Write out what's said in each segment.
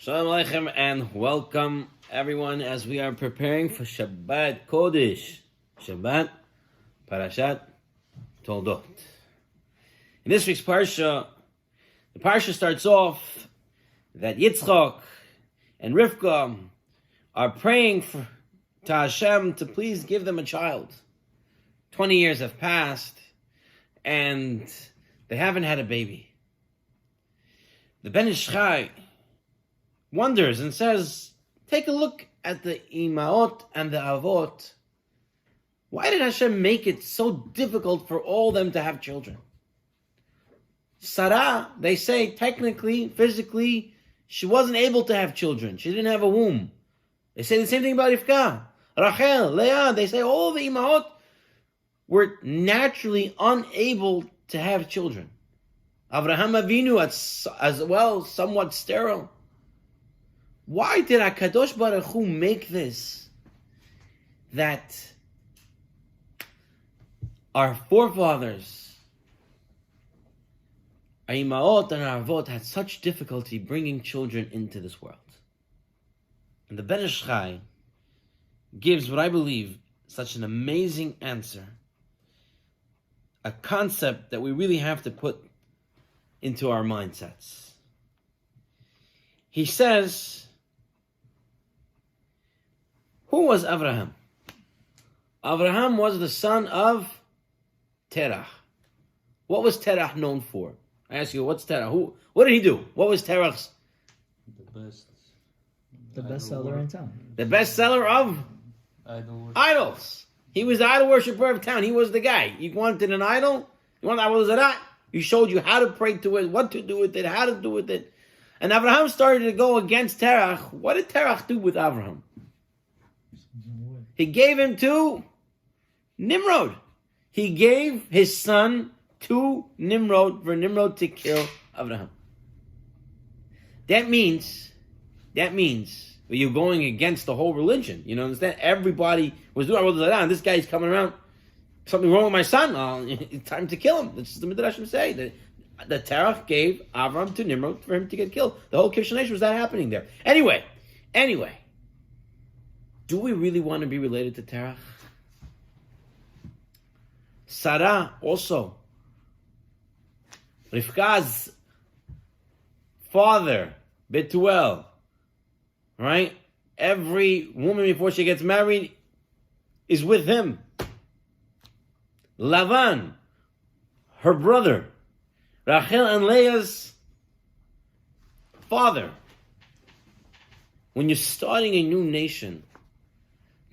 Shalom Aleichem and welcome everyone as we are preparing for Shabbat Kodesh. Shabbat, Parashat, Toledot. In this week's Parsha, the Parsha starts off that Yitzchak and Rivka are praying to Hashem to please give them a child. 20 years have passed and they haven't had a baby. The Ben Ish Chai wonders and says, take a look at the Imaot and the Avot. Why did Hashem make it so difficult for all them to have children? Sarah, they say, technically, physically, she wasn't able to have children. She didn't have a womb. They say the same thing about Rivka. Rachel, Leah, they say all the Imaot were naturally unable to have children. Avraham Avinu as well, somewhat sterile. Why did HaKadosh Baruch Hu make this? That our forefathers, our Imaot and our Avot, had such difficulty bringing children into this world. And the Ben Ish Chai gives what I believe such an amazing answer, a concept that we really have to put into our mindsets. He says, who was Avraham? Avraham was the son of Terach. What was Terach known for? I ask you, what's Terach? What did he do? What was Terach's? The best seller in town. The best seller of idols. He was the idol worshiper of town. He was the guy. You wanted an idol? You wanted Avodah Zarah? He showed you how to pray to it, what to do with it, how to do with it. And Avraham started to go against Terach. What did Terach do with Avraham? He gave him to Nimrod. He gave his son to Nimrod for Nimrod to kill Avraham. That means you're going against the whole religion. You know, understand? Everybody was doing Avodah Zarah, and this guy's coming around. Something wrong with my son. It's time to kill him. That's the Midrashim say that Terach gave Avram to Nimrod for him to get killed. The whole Kishon Nation was that happening there. Anyway, do we really want to be related to Terach? Sarah also, Rivka's father, Betuel, right? Every woman before she gets married is with him. Lavan, her brother, Rachel and Leah's father. When you're starting a new nation,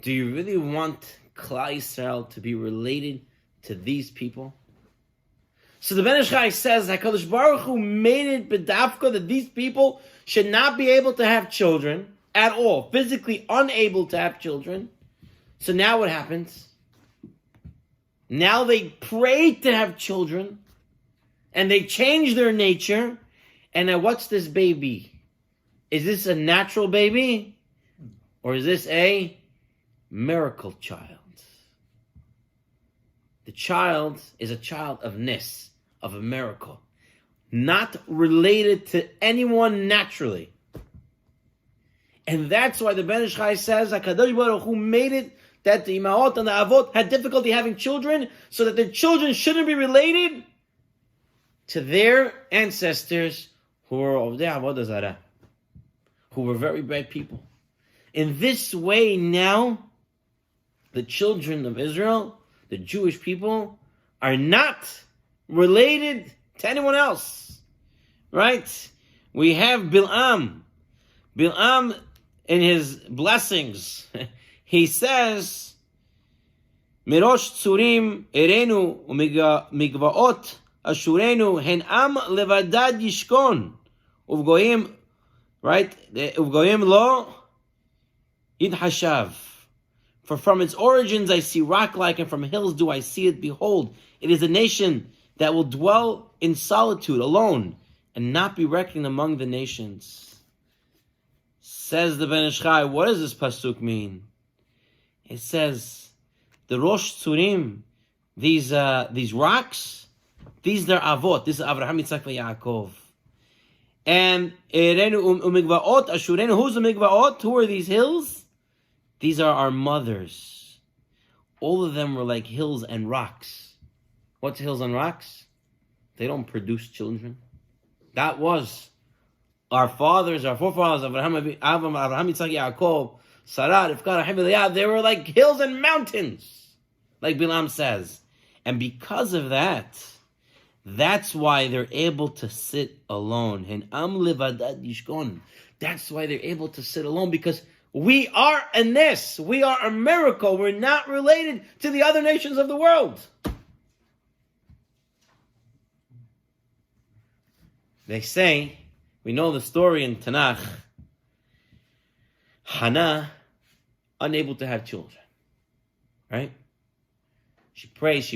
do you really want Klal Yisrael to be related to these people? So the Ben Ish Chai says HaKadosh Baruch Hu made it b'dafka that these people should not be able to have children at all, physically unable to have children. So now what happens? Now they pray to have children, and they change their nature. And now what's this baby? Is this a natural baby? Or is this a miracle child? The child is a child of Nis, of a miracle, not related to anyone naturally. And that's why the Ben Ish Chai says HaKadosh Baruch Hu made it that the Imaot and the Avot had difficulty having children, so that their children shouldn't be related to their ancestors who were of the Avodah Zarah, who were very bad people. In this way now, the children of Israel, the Jewish people, are not related to anyone else. Right? We have Bil'am. Bil'am, in his blessings, he says, Mirosh tzurim erenu umigvaot ashurenu hen am levadad yishkon uvgoyim, right? Uvgoyim lo yidhashav. For from its origins I see rock-like, and from hills do I see it. Behold, it is a nation that will dwell in solitude, alone, and not be reckoned among the nations. Says the Ben Ish Chai, what does this pasuk mean? It says, the Rosh Tzurim, these rocks, these are Avot, this is Avraham, Yitzchak, and Yaakov. And umigvaot ashurenu. Who's the migvaot? Who are these hills? These are our mothers. All of them were like hills and rocks. What's hills and rocks? They don't produce children. That was our fathers, our forefathers, Avraham, Yitzchak, Yaakov, Sarah, Rivka, Rahim. They were like hills and mountains, like Bilam says. And because of that, that's why they're able to sit alone. That's why they're able to sit alone, because we are a nes. We are a miracle. We're not related to the other nations of the world. They say, we know the story in Tanakh, Hannah, unable to have children. Right? She prays.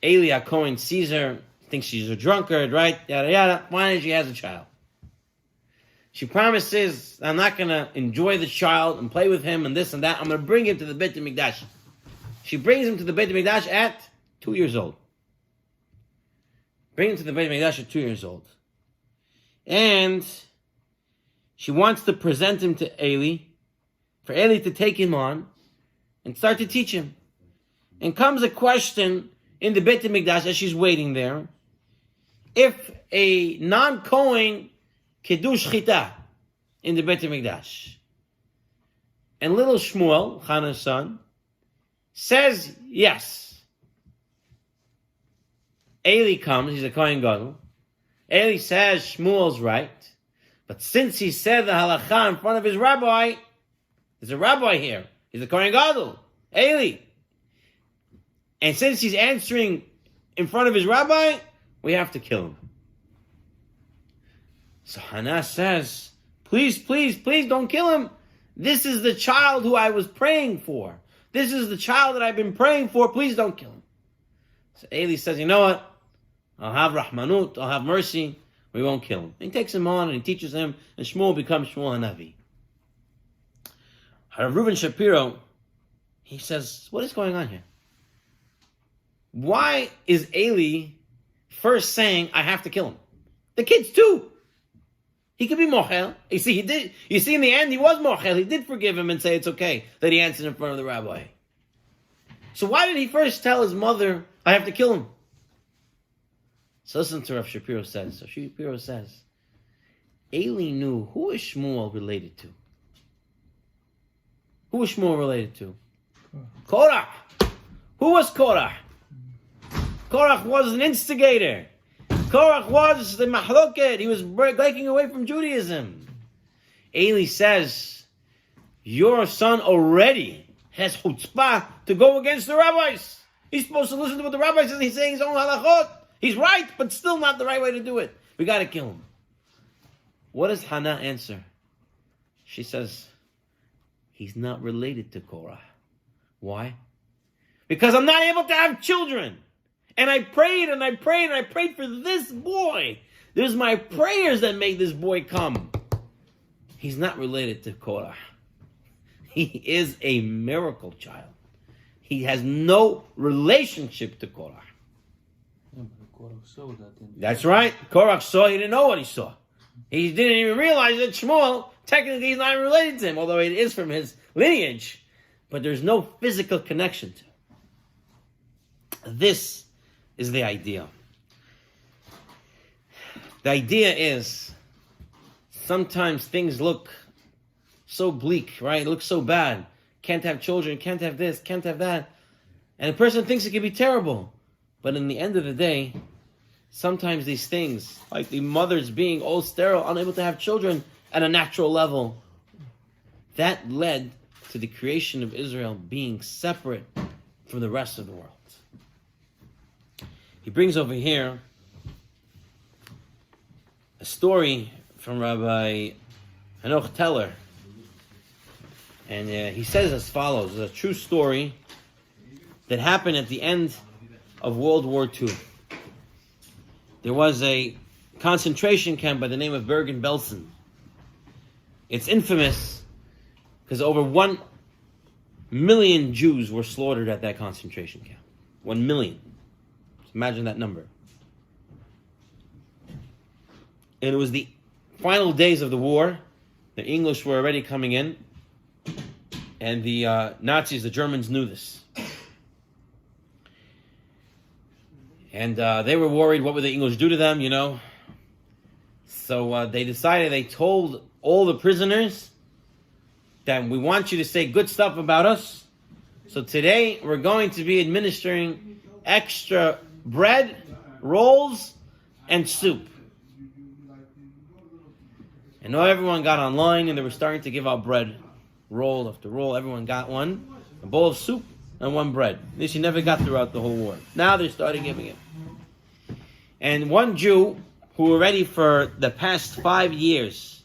Eli HaKohen sees her, thinks she's a drunkard, right? Yada, yada. Finally, she has a child. She promises, I'm not going to enjoy the child and play with him and this and that. I'm going to bring him to the Beit HaMikdash. She brings him to the Beit HaMikdash at 2 years old. Bring him to the Beit HaMikdash at 2 years old. And she wants to present him to Eli, for Eli to take him on and start to teach him. And comes a question in the Beit HaMikdash as she's waiting there. If a non-Kohen kiddush chita in the Beit HaMikdash, and little Shmuel, Hannah's son, says yes. Eli comes, he's a Kohen Gadol. Eli says Shmuel's right, but since he said the halakha in front of his rabbi, there's a rabbi here. He's a Kohen Gadol, Eli. And since he's answering in front of his rabbi, we have to kill him. So Hannah says, please don't kill him. This is the child who I was praying for. This is the child that I've been praying for. Please don't kill him. So Eli says, you know what? I'll have rahmanut, I'll have mercy. We won't kill him. And he takes him on and he teaches him, and Shmuel becomes Shmuel HaNavi. Rav Reuven Shapiro, he says, what is going on here? Why is Eli first saying, I have to kill him? The kids too. He could be mochel. You see, he did. You see, in the end, he was mochel. He did forgive him and say it's okay that he answered in front of the rabbi. So why did he first tell his mother, I have to kill him? So listen to what Shapiro says. So Shapiro says, Eli knew who is Shmuel related to. Who is Shmuel related to? Korach. Who was Korach? Korach was an instigator. Korach was the mahloket. He was breaking away from Judaism. Eli says, your son already has chutzpah to go against the rabbis. He's supposed to listen to what the rabbi says. He's saying his own halachot. He's right, but still not the right way to do it. We got to kill him. What does Hannah answer? She says, he's not related to Korah. Why? Because I'm not able to have children. And I prayed and I prayed and I prayed for this boy. There's my prayers that made this boy come. He's not related to Korah. He is a miracle child. He has no relationship to Korah. That's right. Korach saw, he didn't know what he saw. He didn't even realize that Shmuel, technically, he's not related to him, although it is from his lineage. But there's no physical connection to him. This is the idea. The idea is, sometimes things look so bleak, right? It looks so bad. Can't have children, can't have this, can't have that. And a person thinks it could be terrible. But in the end of the day, sometimes these things, like the mothers being all sterile, unable to have children at a natural level, that led to the creation of Israel being separate from the rest of the world. He brings over here a story from Rabbi Hanoch Teller. And he says as follows, it's a true story that happened at the end of World War II. There was a concentration camp by the name of Bergen-Belsen. It's infamous because over 1 million Jews were slaughtered at that concentration camp. 1 million. Imagine that number. And it was the final days of the war. The English were already coming in. And the Nazis, the Germans, knew this. And they were worried, what would the English do to them, you know? So they told all the prisoners that we want you to say good stuff about us. So today we're going to be administering extra bread, rolls, and soup. And now everyone got online and they were starting to give out bread. Roll after roll, everyone got one. A bowl of soup and one bread. This you never got throughout the whole war. Now they started giving it. And one Jew who already for the past 5 years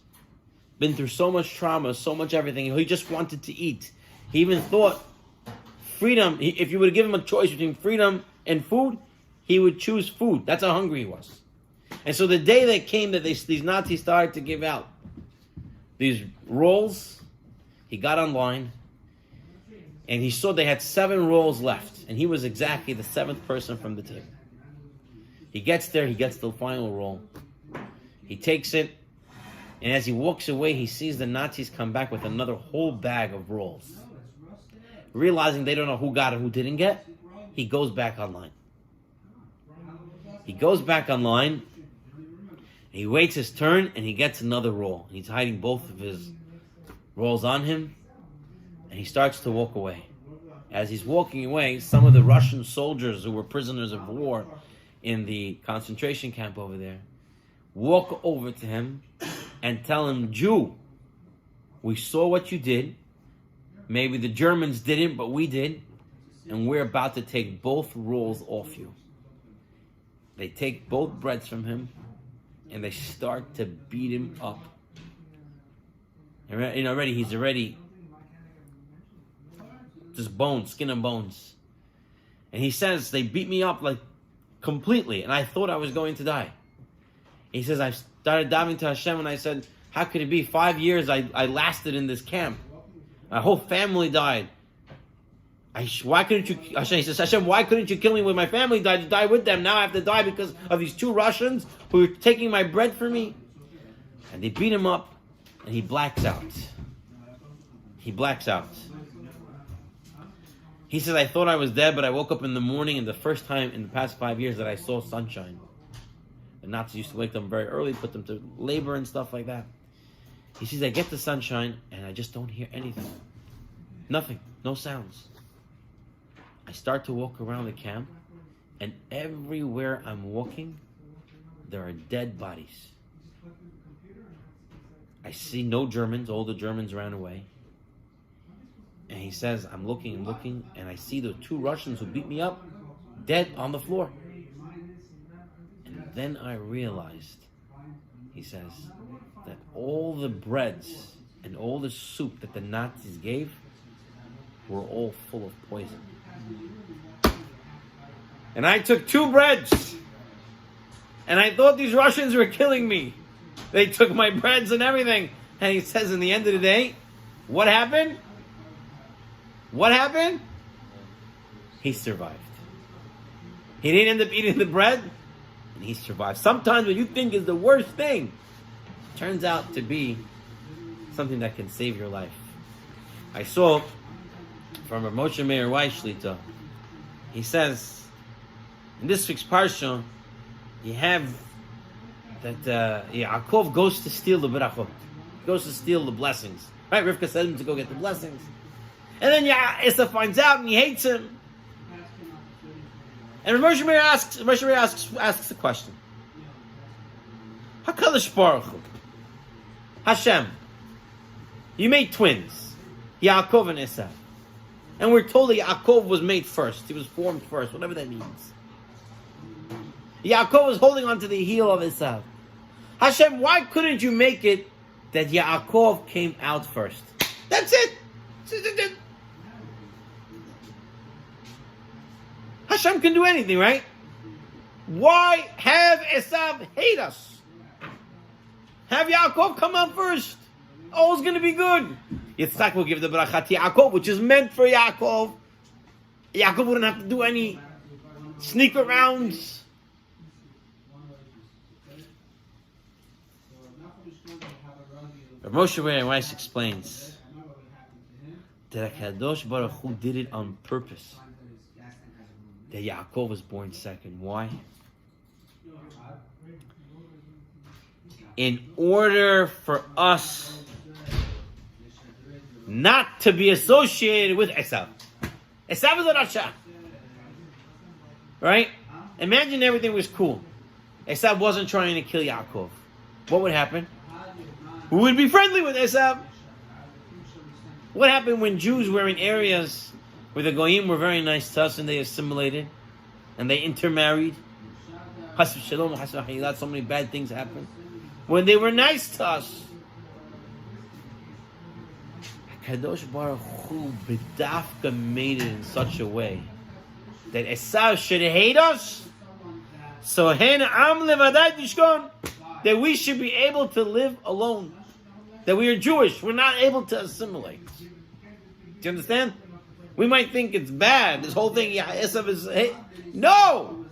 been through so much trauma, so much everything, he just wanted to eat. He even thought freedom, if you would have given him a choice between freedom and food, he would choose food. That's how hungry he was. And so the day that came that these Nazis started to give out these rolls, he got online and he saw they had 7 rolls left. And he was exactly the 7th person from the table. He gets there, he gets the final roll. He takes it, and as he walks away, he sees the Nazis come back with another whole bag of rolls. Realizing they don't know who got it, who didn't get, he goes back online. He goes back online, he waits his turn, and he gets another roll. He's hiding both of his rolls on him, and he starts to walk away. As he's walking away, some of the Russian soldiers who were prisoners of war in the concentration camp over there walk over to him and tell him, Jew, we saw what you did. Maybe the Germans didn't, but we did. And we're about to take both rolls off you. They take both breads from him and they start to beat him up. And he's already just bones, skin and bones. And he says, they beat me up like completely, and I thought I was going to die. He says, I started diving to Hashem, and I said, how could it be? 5 years I lasted in this camp. My whole family died. Why couldn't you? He says, Hashem, why couldn't you kill me when my family died? To die with them. Now I have to die because of these 2 Russians who are taking my bread from me. And they beat him up, and he blacks out. He blacks out. He says, I thought I was dead, but I woke up in the morning, and the first time in the past 5 years that I saw sunshine. The Nazis used to wake them very early, put them to labor and stuff like that. He says, I get the sunshine, and I just don't hear anything. Nothing. No sounds. I start to walk around the camp, and everywhere I'm walking, there are dead bodies. I see no Germans. All the Germans ran away. And he says, I'm looking, and I see the 2 Russians who beat me up, dead on the floor. And then I realized, he says, that all the breads and all the soup that the Nazis gave were all full of poison. And I took 2 breads, and I thought these Russians were killing me. They took my breads and everything. And he says, in the end of the day, what happened? What happened? He survived. He didn't end up eating the bread, and he survived. Sometimes what you think is the worst thing turns out to be something that can save your life. I saw from a Moshe Meir Weiss Shlita, he says, in this week's Parsha, you have that Yaakov goes to steal the berachot, goes to steal the blessings. Right? Rivka sent him to go get the blessings. And then Esau finds out and he hates him. And Moshe Meir asks the question. HaKadosh Baruch Hu, Hashem, you made twins, Yaakov and Esau. And we're told that Yaakov was made first. He was formed first, whatever that means. Yaakov was holding on to the heel of Esau. Hashem, why couldn't you make it that Yaakov came out first? That's it. Hashem can do anything, right? Why have Esau hate us? Have Yaakov come out first. All's going to be good. Yitzchak will give the bracha to Yaakov, which is meant for Yaakov. Yaakov wouldn't have to do any sneak arounds. Moshe Weiss explains that Kadosh Baruch Hu did it on purpose. That Yaakov was born second. Why? In order for us not to be associated with Esav. Esav is a Rasha. Right? Imagine everything was cool. Esav wasn't trying to kill Yaakov. What would happen? We would be friendly with Esav. What happened when Jews were in areas where the Goyim were very nice to us and they assimilated and they intermarried? Chas v'shalom, chas v'chayilat, so many bad things happened. When they were nice to us, Kadosh Baruch Hu b'dafka made it in such a way that Esav should hate us, so hen am levadat yishkon, that we should be able to live alone, that we are Jewish, we're not able to assimilate. Do you understand? We might think it's bad, this whole thing, yeah, Esav is hate. No!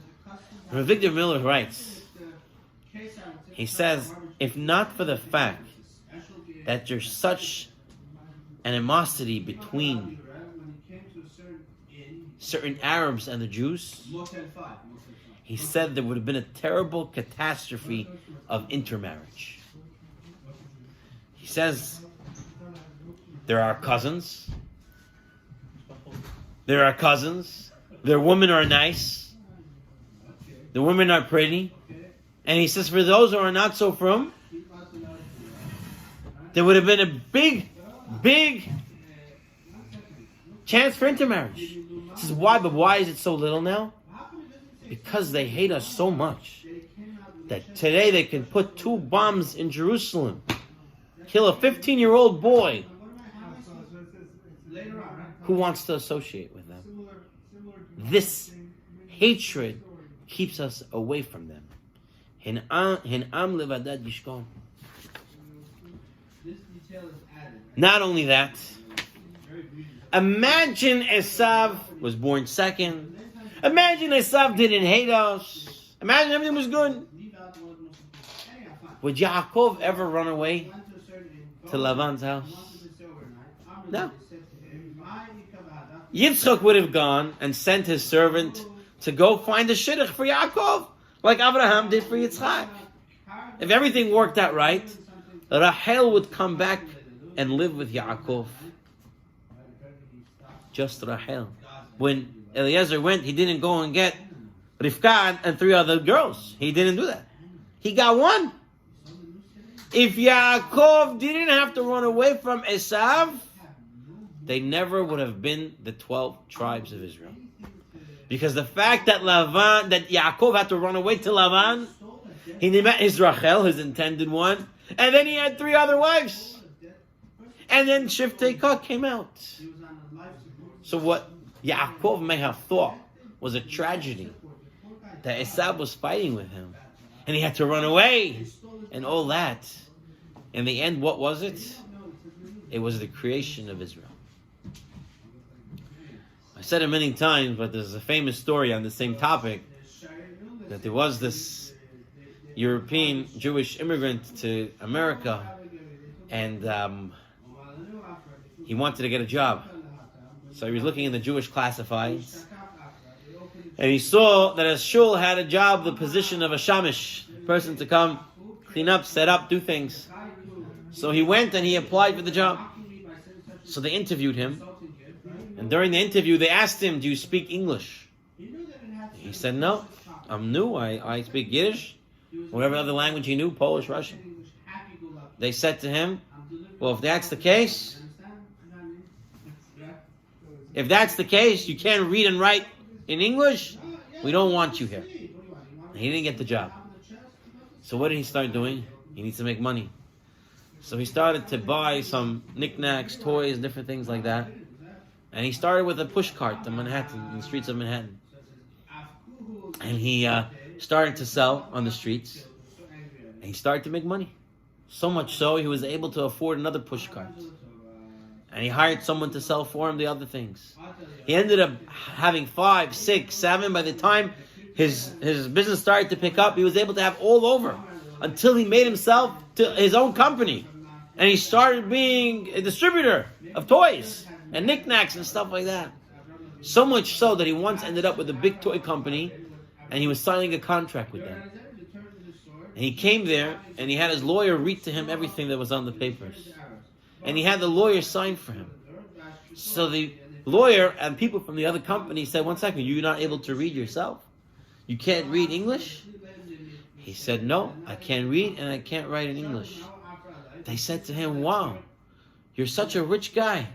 Victor Miller writes, he says, if not for the fact that there's such animosity between certain Arabs and the Jews, he said there would have been a terrible catastrophe of intermarriage. He says there are cousins, their women are nice, the women are pretty, and he says for those who are not so frum, there would have been a big chance for intermarriage. He says, why? But why is it so little now? Because they hate us so much that today they can put 2 bombs in Jerusalem, kill a 15-year-old boy. Who wants to associate with them? This hatred keeps us away from them. Not only that, imagine Esav was born second. Imagine Esav didn't hate us. Imagine everything was good. Would Yaakov ever run away to Lavan's house? No. Yitzchak would have gone and sent his servant to go find a shidduch for Yaakov, like Abraham did for Yitzchak. If everything worked out right, Rachel would come back and live with Yaakov. Just Rachel. When Eliezer went, he didn't go and get Rivka and 3 other girls. He didn't do that. He got 1. If Yaakov didn't have to run away from Esav, they never would have been the 12 tribes of Israel. Because the fact that Yaakov had to run away to Lavan, he met his Rachel, his intended one, and then he had 3 other wives. And then Shiftei Kah came out. So what Yaakov may have thought was a tragedy, that Esav was fighting with him, and he had to run away, and all that. In the end, what was it? It was the creation of Israel. I said it many times, but there's a famous story on the same topic, that there was this European Jewish immigrant to America, and he wanted to get a job. So he was looking in the Jewish classifieds, and he saw that a shul had a job, the position of a shamish, person to come, clean up, set up, do things. So he went and he applied for the job. So they interviewed him, and during the interview they asked him, do you speak English? He said, no, I'm new, I speak Yiddish, whatever other language he knew, Polish, Russian. They said to him, well, if that's the case, you can't read and write in English, we don't want you here. And he didn't get the job. So what did he start doing? He needs to make money. So he started to buy some knickknacks, toys, different things like that. And he started with a push cart in Manhattan, in the streets of Manhattan. And he started to sell on the streets. And he started to make money. So much so, he was able to afford another push cart. And he hired someone to sell for him the other things. He ended up having 5, 6, 7. By the time his business started to pick up, he was able to have all over until he made himself to his own company. And he started being a distributor of toys and knickknacks and stuff like that. So much so that he once ended up with a big toy company and he was signing a contract with them. And he came there and he had his lawyer read to him everything that was on the papers. And he had the lawyer sign for him. So the lawyer and people from the other company said, 1 second, you're not able to read yourself? You can't read English? He said, no, I can't read and I can't write in English. They said to him, wow, you're such a rich guy.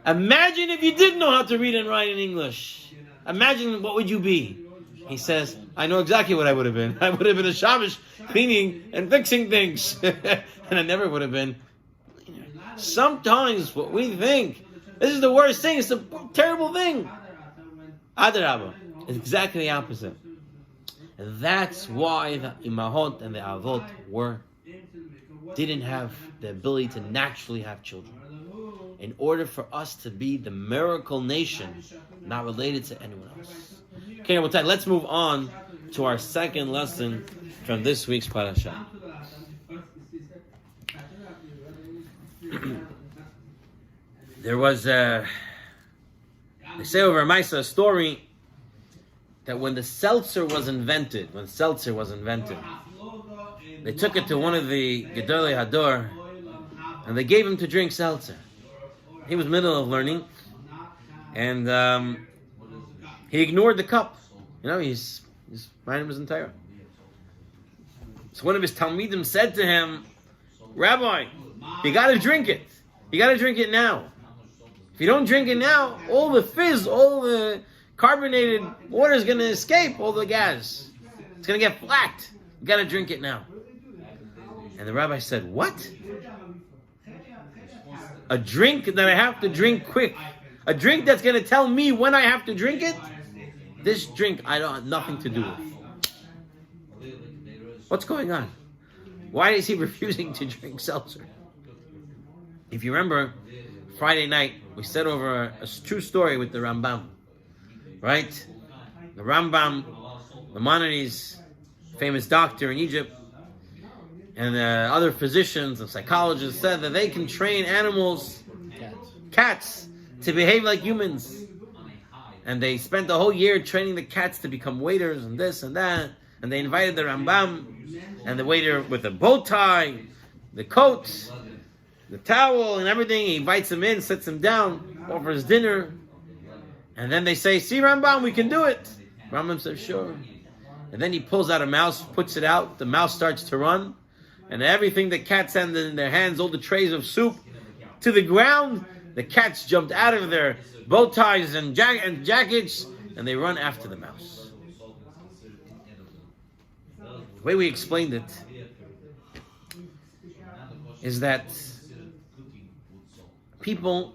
Imagine if you did know how to read and write in English. Imagine what would you be? He says, I know exactly what I would have been. I would have been a Shabbos cleaning and fixing things. And I never would have been. Sometimes what we think, this is the worst thing, it's a terrible thing. Adarabah. It's exactly the opposite. And that's why the Imahot and the Avot didn't have the ability to naturally have children. In order for us to be the miracle nation, not related to anyone else. Okay, let's move on to our second lesson from this week's Parashat. There was they say over Maisa a story that when seltzer was invented, they took it to one of the Gedolei Hador and they gave him to drink seltzer. He was middle of learning and he ignored the cup. His mind was in Torah. So one of his Talmidim said to him, Rabbi, you got to drink it. You got to drink it now. If you don't drink it now, all the fizz, all the carbonated water is going to escape, all the gas. It's going to get flat. You got to drink it now. And the rabbi said, what? A drink that I have to drink quick. A drink that's going to tell me when I have to drink it? This drink I don't have nothing to do with. What's going on? Why is he refusing to drink seltzer? If you remember, Friday night, we said over a true story with the Rambam. Right? The Rambam, Maimonides, famous doctor in Egypt, and other physicians and psychologists said that they can train animals, cats, to behave like humans. And they spent the whole year training the cats to become waiters and this and that. And they invited the Rambam and the waiter with the bow tie, the coat, the towel and everything. He invites him in, sits him down, offers dinner. And then they say, see Rambam, we can do it. Rambam says, sure. And then he pulls out a mouse, puts it out. The mouse starts to run. And everything the cats had in their hands, all the trays of soup, to the ground. The cats jumped out of their bow ties and jackets, and they run after the mouse. The way we explained it is that people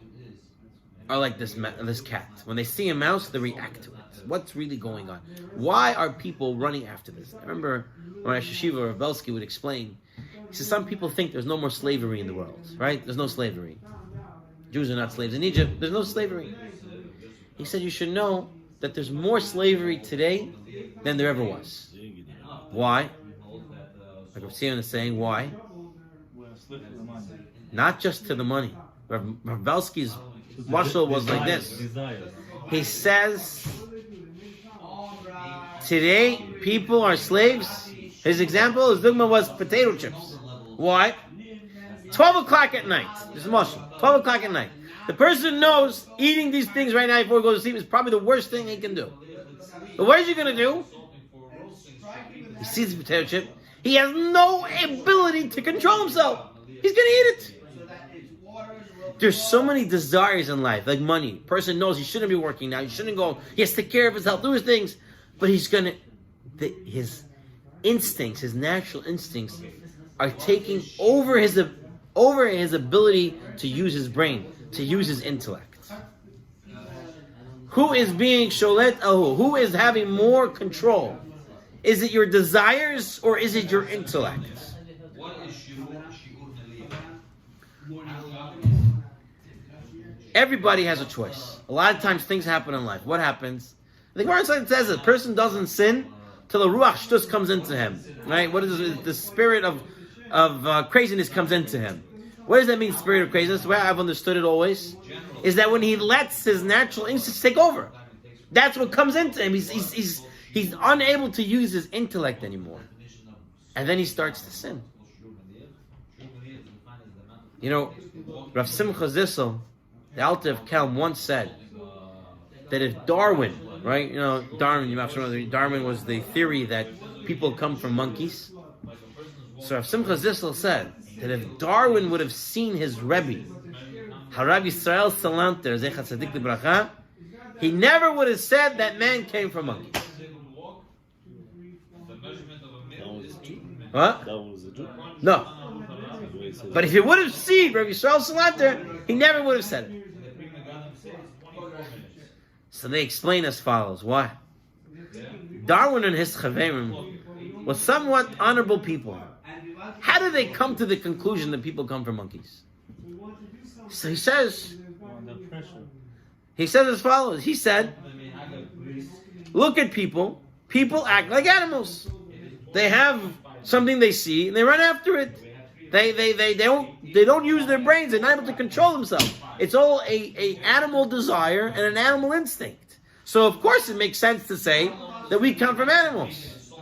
are like this cat. When they see a mouse, they react to it. What's really going on? Why are people running after this? I remember when Rosh Hashiva Rav Belsky would explain, he says some people think there's no more slavery in the world, right? There's no slavery. Jews are not slaves in Egypt. There's no slavery. He said you should know that there's more slavery today than there ever was. Why? Like Rav Sion is saying, why? Not just to the money. Rav Belsky's mashal was like this. He says, today people are slaves. His example, his dogma was potato chips. Why? 12 o'clock at night. This is mashal. 12 o'clock at night. The person knows eating these things right now before he goes to sleep is probably the worst thing he can do. But what is he going to do? He sees the potato chip. He has no ability to control himself. He's going to eat it. There's so many desires in life, like money. Person knows he shouldn't be working now. He shouldn't go. He has to take care of his health, do his things. But he's going to... His instincts, his natural instincts, are taking over his ability to use his brain, to use his intellect. Who is being sholet ahu? Who is having more control? Is it your desires or is it your intellect? Everybody has a choice. A lot of times things happen in life. What happens? The Gemara says that a person doesn't sin till the ruach shtus comes into him. Right? What is it? The spirit of craziness comes into him. What does that mean, spirit of craziness? The way I've understood it always is that when he lets his natural instincts take over, that's what comes into him. He's unable to use his intellect anymore, and then he starts to sin. You know, Rav Simcha Zissel, the Alter of Kelm, once said that if Darwin, right? You know, Darwin was the theory that people come from monkeys. So Rav Simcha Zissel said that if Darwin would have seen his Rebbe, Harav Yisrael Salanter, Zecha Tzadik Libracha, he never would have said that man came from monkeys. What? No. But if he would have seen Rabbi Yisrael Salanter, he never would have said it. So they explain as follows. Why? Darwin and his Chaverim were somewhat honorable people. How did they come to the conclusion that people come from monkeys? So he says as follows. He said, look at people. People act like animals. They have something they see and they run after it. They don't use their brains. They're not able to control themselves. It's all a animal desire and an animal instinct. So of course it makes sense to say that we come from animals.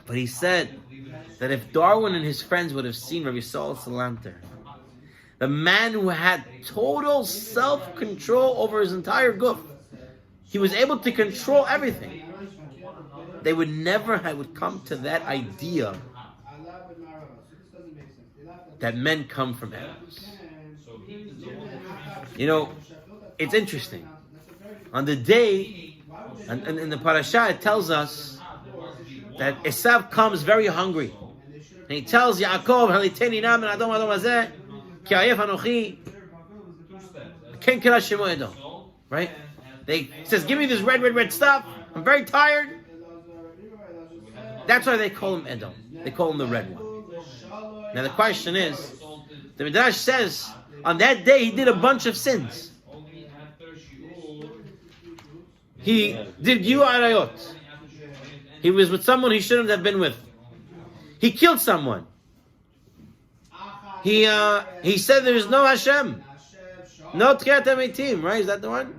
But he said that if Darwin and his friends would have seen Rabbi Saul Salanter, the man who had total self-control over his entire guf, he was able to control everything, they would never have come to that idea that men come from animals. You know, it's interesting. On the day, and in the Parashat, it tells us that Esav comes very hungry. And he tells Yaakov, Haliteni nam ben Adom Adom hazeh, ki ayef anochi, ken kira shemo Edom. Right? He says, give me this red stuff. I'm very tired. That's why they call him Edom. They call him the red one. Now the question is, the Midrash says, on that day he did a bunch of sins. He did Arayot. He was with someone he shouldn't have been with. He killed someone. He said there is no Hashem. No Tchiyat HaMeitim, right? Is that the one?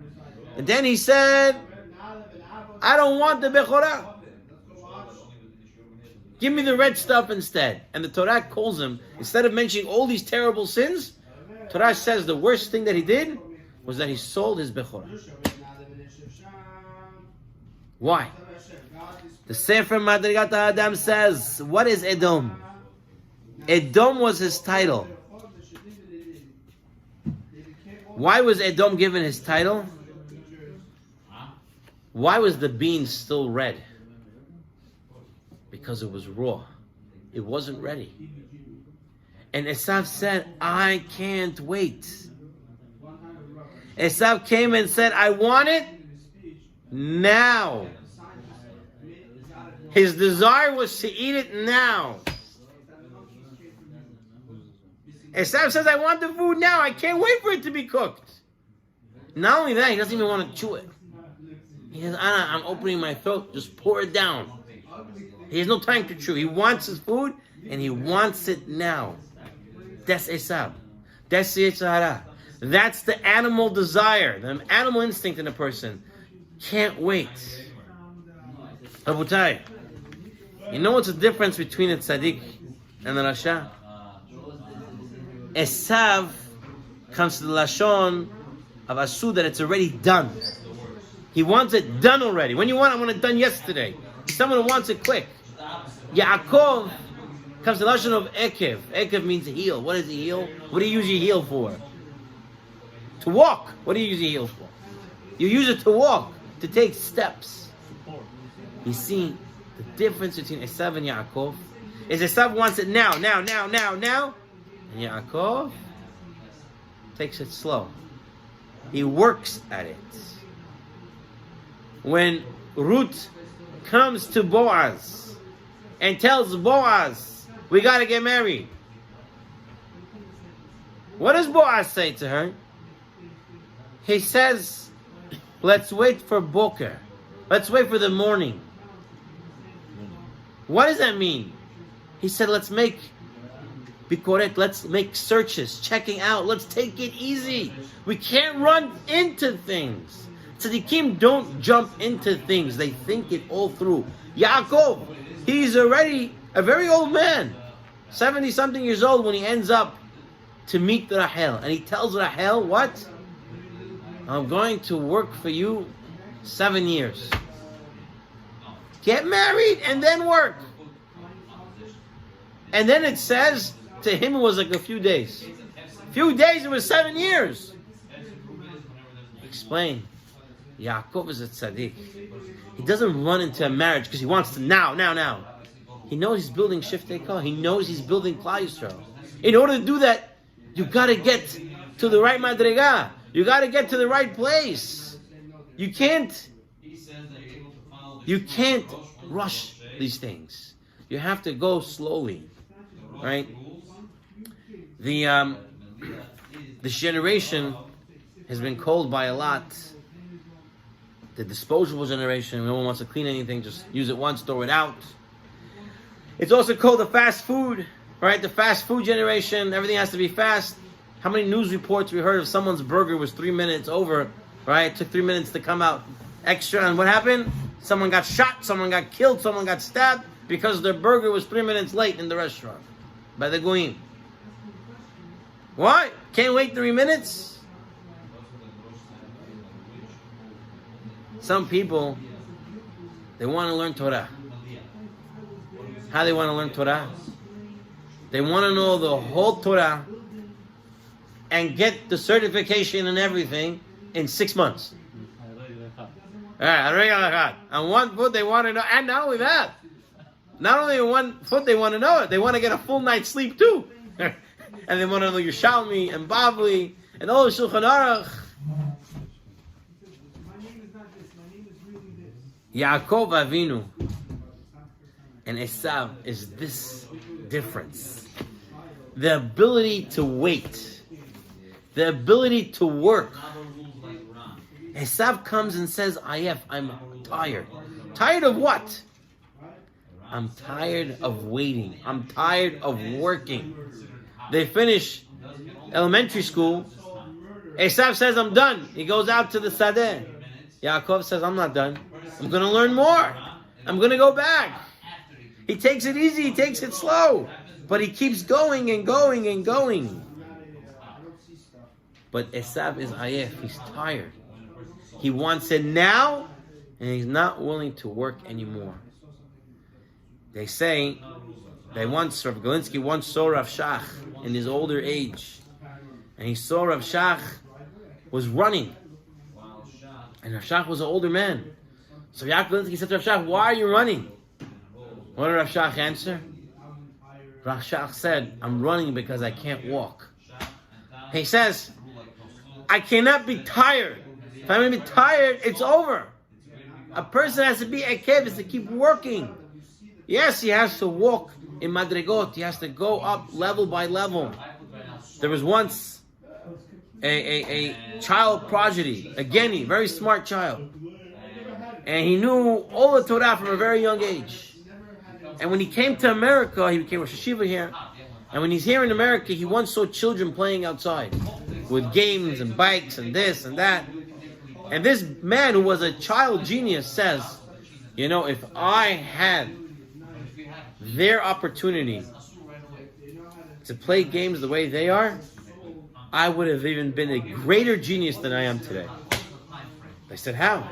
And then he said, I don't want the Bechorah. Give me the red stuff instead. And the Torah calls him, instead of mentioning all these terrible sins, Torah says the worst thing that he did was that he sold his Bechorah. Why? The Sefer Madrigat Adam says, what is Edom? Edom was his title. Why was Edom given his title? Why was the bean still red? Because it was raw. It wasn't ready. And Esav said, I can't wait. Esav came and said, I want it now. His desire was to eat it now. Esav says, I want the food now. I can't wait for it to be cooked. Not only that, he doesn't even want to chew it. He says, Anna, I'm opening my throat. Just pour it down. He has no time to chew. He wants his food, and he wants it now. That's Esav. That's the Yetzer Hara. That's the animal desire, the animal instinct in a person. Can't wait. Rabotai, you know what's the difference between a tzaddik and a rasha? Esav comes to the lashon of asud that it's already done. He wants it done already. When you want it, I want it done yesterday. Someone who wants it quick. Yaakov comes to the lashon of ekev. Ekev means heel. What is a heel? What do you use your heel for? To walk. What do you use your heel for? You use it to walk, to take steps. You see, the difference between Esav and Yaakov is Esav wants it now. And Yaakov takes it slow. He works at it. When Ruth comes to Boaz and tells Boaz, we got to get married, what does Boaz say to her? He says, let's wait for Boker. Let's wait for the morning. What does that mean? He said, let's make bikoret, let's make searches, checking out, let's take it easy. We can't run into things. Tzaddikim don't jump into things. They think it all through. Yaakov, he's already a very old man, 70-something years old, when he ends up to meet Rachel. And he tells Rachel, what? I'm going to work for you 7 years. Get married and then work. And then it says, to him it was like a few days. Few days, it was 7 years. Explain. Yaakov is a tzaddik. He doesn't run into a marriage because he wants to now. He knows he's building Shiftei Kol. He knows he's building Klal Yisrael. In order to do that, you got to get to the right madriga. You got to get to the right place. You can't rush these things. You have to go slowly, right? This generation has been called by a lot the disposable generation. No one wants to clean anything, just use it once, throw it out. It's also called the fast food, right? The fast food generation. Everything has to be fast. How many news reports we heard of someone's burger was 3 minutes over, right? It took 3 minutes to come out extra. And what happened? Someone got shot, someone got killed, someone got stabbed because their burger was 3 minutes late in the restaurant by the goyim. Why? Can't wait 3 minutes? Some people, they want to learn Torah. How they want to learn Torah? They want to know the whole Torah and get the certification and everything in 6 months. On 1 foot they want to know, and not only that, not only on 1 foot they want to know it, they want to get a full night's sleep too. And they want to know Yerushalmi and Bavli and all the Shulchan Aruch. Yaakov Avinu and Esav is this difference. The ability to wait. The ability to work. Esav comes and says, I'm tired. Tired of what? I'm tired of waiting. I'm tired of working. They finish elementary school. Esav says, I'm done. He goes out to the Sadeh. Yaakov says, I'm not done. I'm going to learn more. I'm going to go back. He takes it easy. He takes it slow. But he keeps going and going and going. But Esav is ayef. He's tired. He wants it now, and he's not willing to work anymore. They say, Rav Galinsky once saw Rav Shach in his older age. And he saw Rav Shach was running. And Rav Shach was an older man. So Yaakov Galinsky said to Rav Shach, why are you running? What did Rav Shach answer? Rav Shach said, I'm running because I can't walk. He says, I cannot be tired. If I'm going to be tired, it's over. A person has to be akev, is to keep working. Yes, he has to walk in madrigot. He has to go up level by level. There was once a child prodigy, a geni, very smart child. And he knew all the Torah from a very young age. And when he came to America, he became Rosh Hashiva here. And when he's here in America, he once saw children playing outside with games and bikes and this and that. And this man who was a child genius says, you know, if I had their opportunity to play games the way they are, I would have even been a greater genius than I am today. I said, how?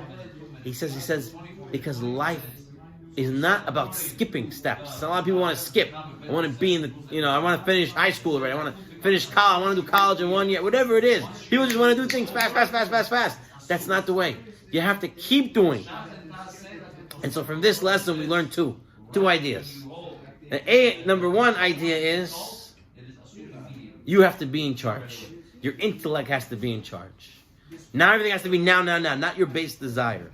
He says, because life is not about skipping steps. A lot of people want to skip. I want to be I want to finish high school already. I want to finish college. I want to do college in 1 year. Whatever it is. People just want to do things fast. That's not the way. You have to keep doing. And so from this lesson, we learned two ideas. Number one idea is you have to be in charge. Your intellect has to be in charge. Not everything has to be now, not your base desire.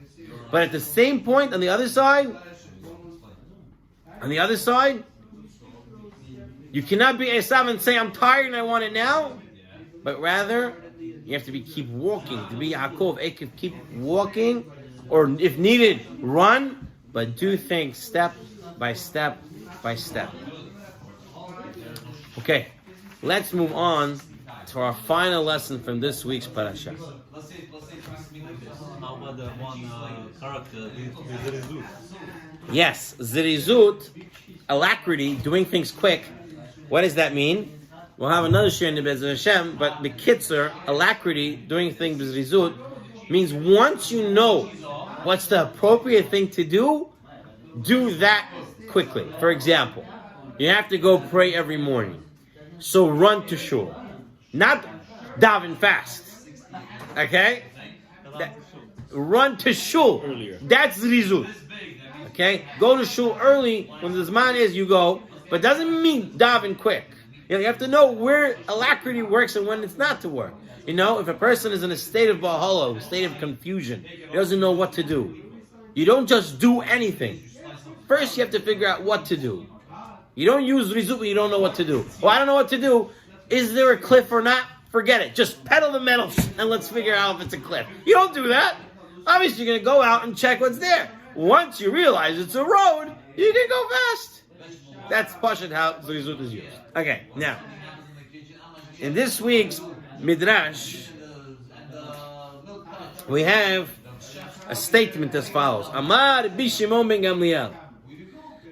But at the same point, on the other side, you cannot be Esav and say, I'm tired and I want it now. But rather, you have to keep walking. To be Yaakov, keep walking. Or if needed, run. But do things step by step by step. Okay, let's move on to our final lesson from this week's Parashat. How about the one character, Zirizut? Yes, zirizut, alacrity, doing things quick. What does that mean? We'll have another share in the Be'ez Hashem, but the kitzer, alacrity, doing things zirizut, means once you know what's the appropriate thing to do that quickly. For example, you have to go pray every morning. So run to shul. Not daven fast. Okay? Run to shul. That's zirizut. Okay? Go to shul early. When the zman is, you go. But doesn't mean daven quick. You have to know where alacrity works and when it's not to work. If a person is in a state of bahala, a state of confusion, he doesn't know what to do. You don't just do anything. First, you have to figure out what to do. You don't use rizut when you don't know what to do. Well, I don't know what to do. Is there a cliff or not? Forget it. Just pedal the metal and let's figure out if it's a cliff. You don't do that. Obviously, you're going to go out and check what's there. Once you realize it's a road, you can go fast. That's Parashat how rizut is used. Okay, now, in this week's Midrash, we have a statement as follows. Amar Rabbi Shimon ben Gamliel.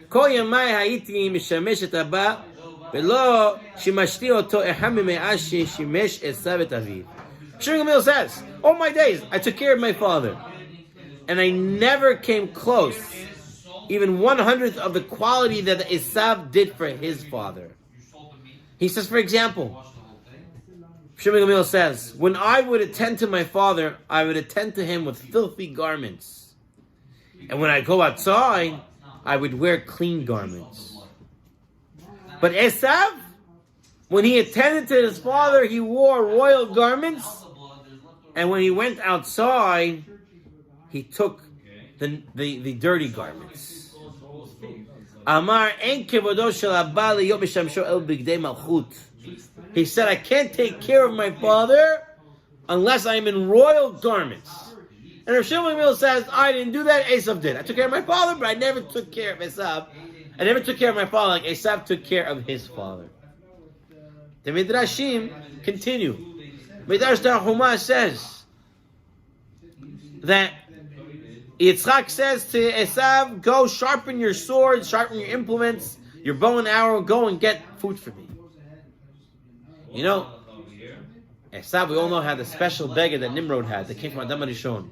Ko yamai hayiti mishamesh et Abba, velo shimashti oto echad mimei shimesh Esav et Aviv. Shimon ben Gamliel says, all my days I took care of my father, and I never came close, even 1/100th of the quality that Esav did for his father. He says, for example, Shimon Gamliel says, when I would attend to my father, I would attend to him with filthy garments. And when I go outside, I would wear clean garments. But Esav, when he attended to his father, he wore royal garments. And when he went outside, he took the dirty garments. Amar en kevodo shel Abba liyot mishamsho el bigdei malchut. He said, I can't take care of my father unless I'm in royal garments. And Rav Shimon ben Gamliel says, I didn't do that, Esav did. I took care of my father, but I never took care of Esav. I never took care of my father like Esav took care of his father. The Midrashim continue. Midrash Tarhumah says that Yitzchak says to Esav, go sharpen your sword, sharpen your implements, your bow and arrow, go and get food for me. Esav, we all know, had the special beggar that Nimrod had, that came from Adam Rishon.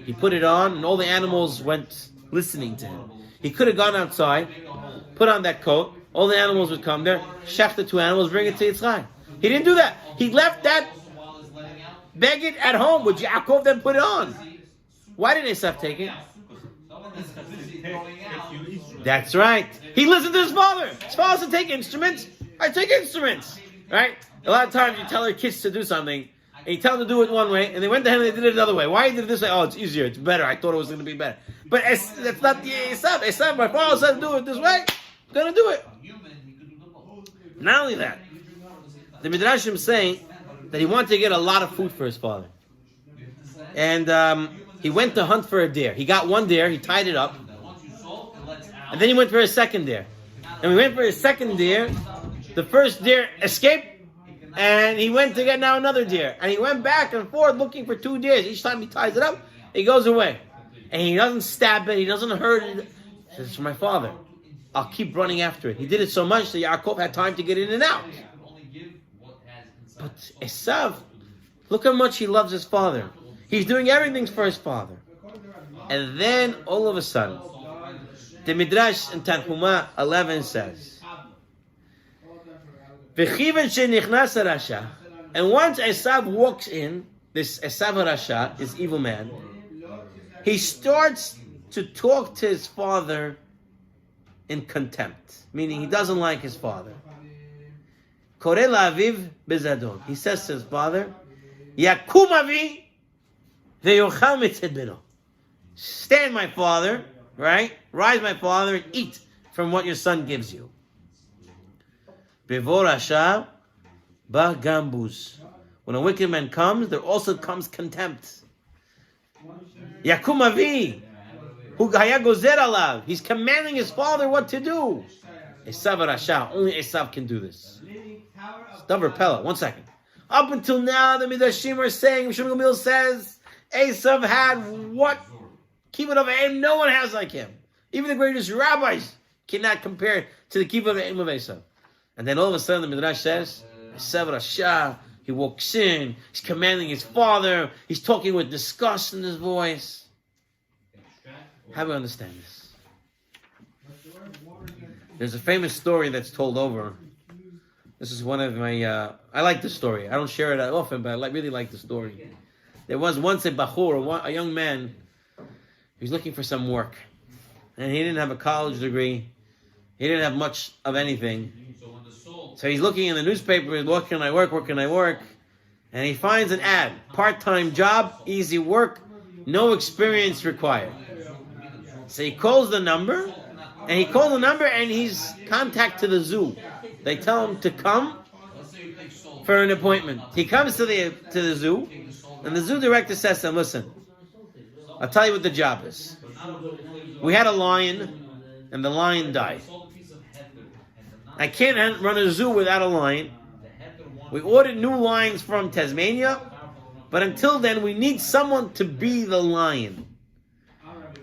He put it on, and all the animals went listening to him. He could have gone outside, put on that coat, all the animals would come there, shecht the 2 animals, bring it to Yitzchak. He didn't do that. He left that beggar at home with Yaakov, then put it on. Why didn't Esav take it? That's right. He listened to his father. His father said, take instruments. I take instruments. Right? A lot of times you tell your kids to do something, and you tell them to do it one way, and they went to him and they did it another way. Why did it this way? Oh, it's easier. It's better. I thought it was going to be better. But that's not the Esav. Esav, my father said to do it this way. I'm going to do it. Not only that, the Midrashim saying that he wanted to get a lot of food for his father. And he went to hunt for a deer. He got one deer, he tied it up, and then he went for a second deer. And when he went for his second deer, the first deer escaped, and he went to get now another deer. And he went back and forth looking for 2 deers. Each time he ties it up, he goes away. And he doesn't stab it, he doesn't hurt it. He says, it's for my father. I'll keep running after it. He did it so much that Yaakov had time to get in and out. But Esav, look how much he loves his father. He's doing everything for his father. And then, all of a sudden, the Midrash in Tanhuma 11 says, and once Esav walks in, this Esav Rasha, this evil man, he starts to talk to his father in contempt, meaning he doesn't like his father. Koreh la'aviv bezadon. He says to his father, Yakum avi ve'yochal mitzed beno. Stand, my father, right? Rise, my father, and eat from what your son gives you. Bevor rasha ba gambus. When a wicked man comes, there also comes contempt. Yakum avi Hu haya gozer alav. He's commanding his father what to do. Esav Rasha. Only Esav can do this. Davar Pella. 1 second. Up until now, the Midrashim are saying, Shimon Gamliel says, Esav had what? Kibbud of Aim, no one has like him. Even the greatest rabbis cannot compare to the Kibbud of Aim of Esav. And then all of a sudden, the Midrash says, Esav Rasha. He walks in, he's commanding his father, he's talking with disgust in his voice. How do we understand this? There's a famous story that's told over. This is one of my, I like the story. I don't share it that often, but I really like the story. There was once a bachur, a young man, he was looking for some work. And he didn't have a college degree. He didn't have much of anything. So he's looking in the newspaper, what can I work? And he finds an ad, part-time job, easy work, no experience required. So he calls the number, and he's contact to the zoo. They tell him to come for an appointment. He comes to the zoo, and the zoo director says to him, listen, I'll tell you what the job is. We had a lion, and the lion died. I can't run a zoo without a lion. We ordered new lions from Tasmania, but until then, we need someone to be the lion.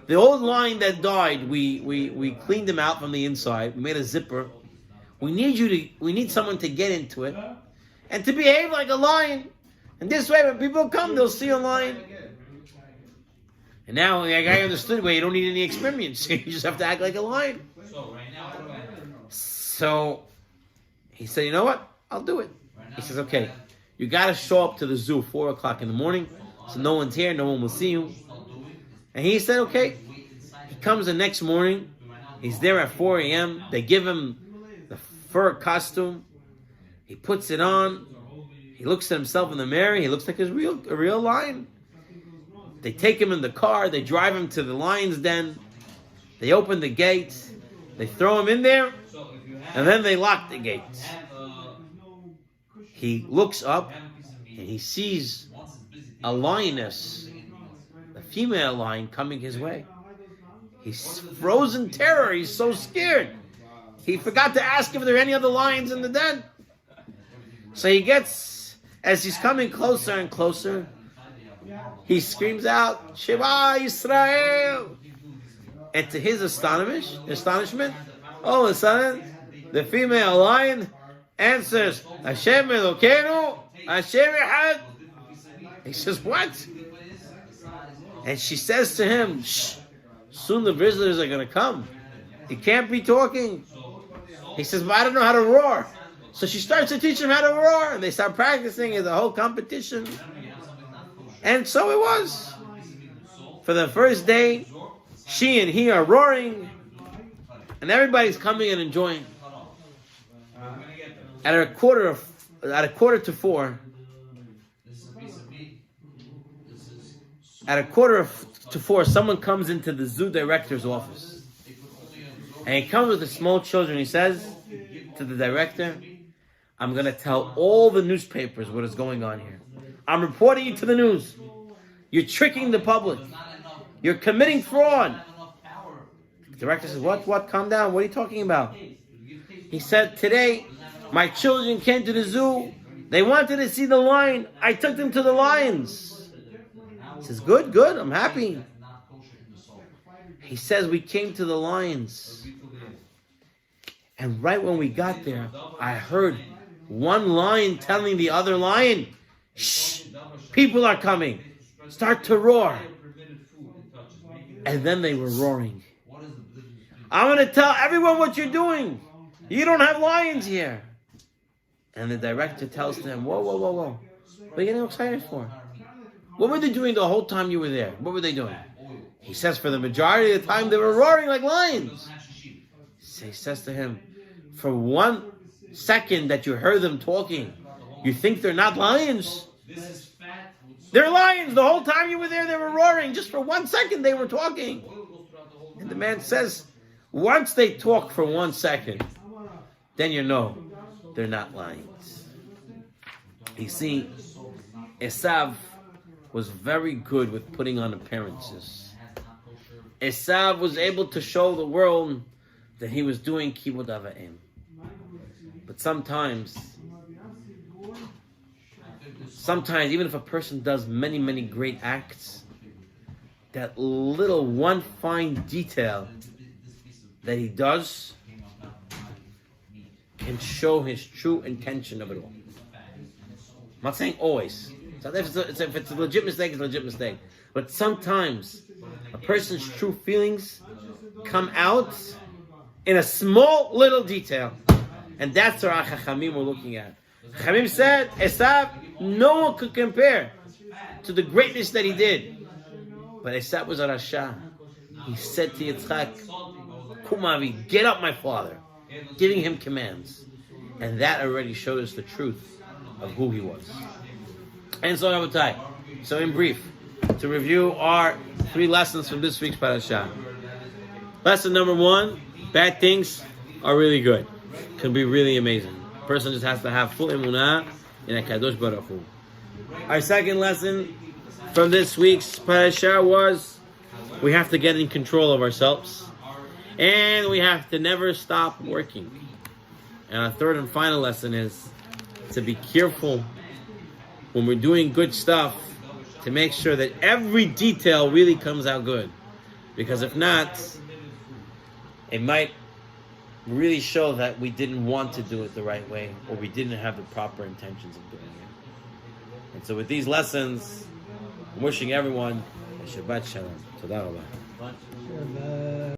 The old lion that died, we cleaned him out from the inside. We made a zipper. We need someone to get into it and to behave like a lion. And this way, when people come, they'll see a lion. And now the guy understood where you don't need any experience. You just have to act like a lion. So he said, you know what? I'll do it. He says, okay, you got to show up to the zoo 4 o'clock in the morning. So no one's here. No one will see you. And he said, okay. He comes the next morning. He's there at 4 a.m. They give him the fur costume. He puts it on. He looks at himself in the mirror. He looks like a real lion. They take him in the car. They drive him to the lion's den. They open the gates. They throw him in there. And then they lock the gates. He looks up and he sees a lioness, a female lion, coming his way. He's frozen terror. He's so scared. He forgot to ask if there are any other lions in the den. So as he's coming closer and closer, he screams out, Shema Yisrael. And to his astonishment, all of a sudden, the female lion answers, Hashem Elokeinu, Hashem Echad. He says, what? And she says to him, shh, soon the visitors are going to come. You can't be talking. He says, but I don't know how to roar. So she starts to teach him how to roar. And they start practicing. It's a whole competition. And so it was. For the first day, she and he are roaring. And everybody's coming and enjoying. At a quarter to four, someone comes into the zoo director's office. And he comes with the small children. He says to the director, I'm going to tell all the newspapers what is going on here. I'm reporting you to the news. You're tricking the public. You're committing fraud. The director says, what? Calm down. What are you talking about? He said, today, my children came to the zoo. They wanted to see the lion. I took them to the lions. He says, good. I'm happy. He says, we came to the lions. And right when we got there, I heard one lion telling the other lion, shh, people are coming. Start to roar. And then they were roaring. I'm going to tell everyone what you're doing. You don't have lions here. And the director tells them, whoa. What are you getting excited for? What were they doing the whole time you were there? What were they doing? He says for the majority of the time they were roaring like lions. So he says to him, for 1 second that you heard them talking, you think they're not lions? They're lions. The whole time you were there, they were roaring. Just for 1 second, they were talking. And the man says, once they talk for 1 second, then you know they're not lions. You see, Esav was very good with putting on appearances. Esav was able to show the world that he was doing kibud avayim. But sometimes, even if a person does many, many great acts, that little one fine detail that he does can show his true intention of it all. I'm not saying always. So if it's a legit mistake, it's a legit mistake. But sometimes a person's true feelings come out in a small little detail. And that's what our Chachamim were looking at. Chachamim said, Esav, no one could compare to the greatness that he did. But Esav was a Rasha. He said to Yitzchak, Kumavi, get up, my father, giving him commands. And that already showed us the truth of who he was. And so, Rabotai, so in brief, to review our 3 lessons from this week's Parashat. Lesson number 1, bad things are really good. Can be really amazing. A person just has to have full emunah in a Kadosh Baruch Hu. Our second lesson from this week's Parashat was we have to get in control of ourselves. And we have to never stop working. And our third and final lesson is to be careful when we're doing good stuff to make sure that every detail really comes out good. Because if not, it might really show that we didn't want to do it the right way, or we didn't have the proper intentions of doing it. And so with these lessons, I'm wishing everyone a Shabbat Shalom. Toda Rabah.